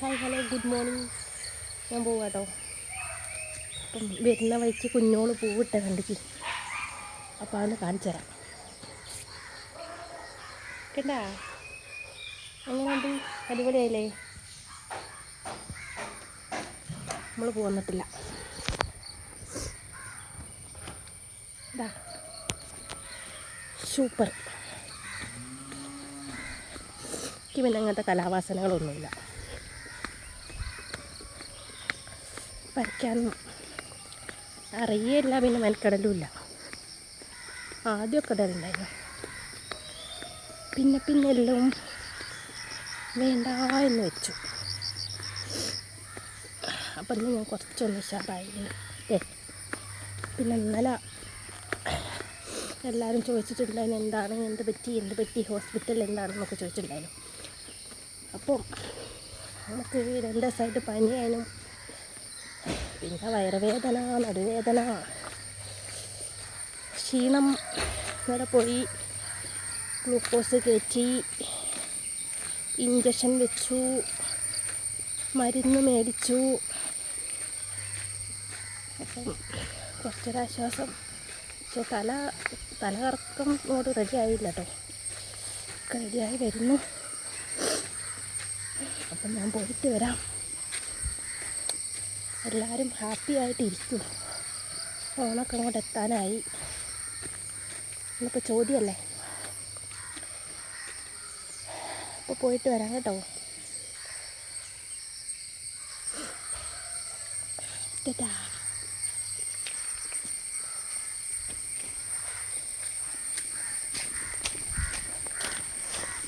Hi hello good morning. ഞാൻ പോവാം കേട്ടോ. അപ്പം വരുന്ന വഴിക്ക് കുഞ്ഞോള് പൂവിട്ട കണ്ടിക്ക്. അപ്പോൾ അതൊന്ന് കാണിച്ചു തരാം. കണ്ടാ എങ്ങനെയുണ്ട്? അടിപൊളിയായില്ലേ? നമ്മൾ പോന്നിട്ടില്ല. ഇതാ സൂപ്പർ. എനിക്ക് പിന്നെ അങ്ങനത്തെ കലാവാസനകളൊന്നുമില്ല. വരയ്ക്കാനും അറിയില്ല, പിന്നെ മെനക്കെടലുമില്ല. ആദ്യമൊക്കെ ഇടലുണ്ടായിരുന്നു, പിന്നെ എല്ലാം വേണ്ട എന്ന് വെച്ചു. അപ്പം ഇന്ന് ഞാൻ കുറച്ചൊന്ന് ഉഷാറായി. പിന്നെ ഇന്നലെ എല്ലാവരും ചോദിച്ചിട്ടുണ്ടായിരുന്നു എന്താണ്, എന്ത് പറ്റി ഹോസ്പിറ്റലിൽ എന്താണെന്നൊക്കെ ചോദിച്ചിട്ടുണ്ടായിരുന്നു. അപ്പം നമുക്ക് 2 ദിവസമായിട്ട് പനിയായിരുന്നു. പിന്നെ വയറുവേദന, നടുവേദന, ക്ഷീണം. ഇവിടെ പോയി ഗ്ലൂക്കോസ് കയറ്റി, ഇഞ്ചക്ഷൻ വെച്ചു, മരുന്ന് മേടിച്ചു. അപ്പം കുറച്ചൊരാശ്വാസം. പക്ഷെ തലകറക്കമോട് റെഡി ആയില്ല കേട്ടോ. റെഡിയായി വരുന്നു. അപ്പം ഞാൻ പോയിട്ട് വരാം. എല്ലാവരും ഹാപ്പി ആയിട്ടിരിക്കും. ഓണൊക്കെ അങ്ങോട്ട് എത്താനായി. ഇന്നിപ്പോൾ ചോദ്യമല്ലേ. അപ്പോൾ പോയിട്ട് വരാം കേട്ടോ. ടാറ്റാ.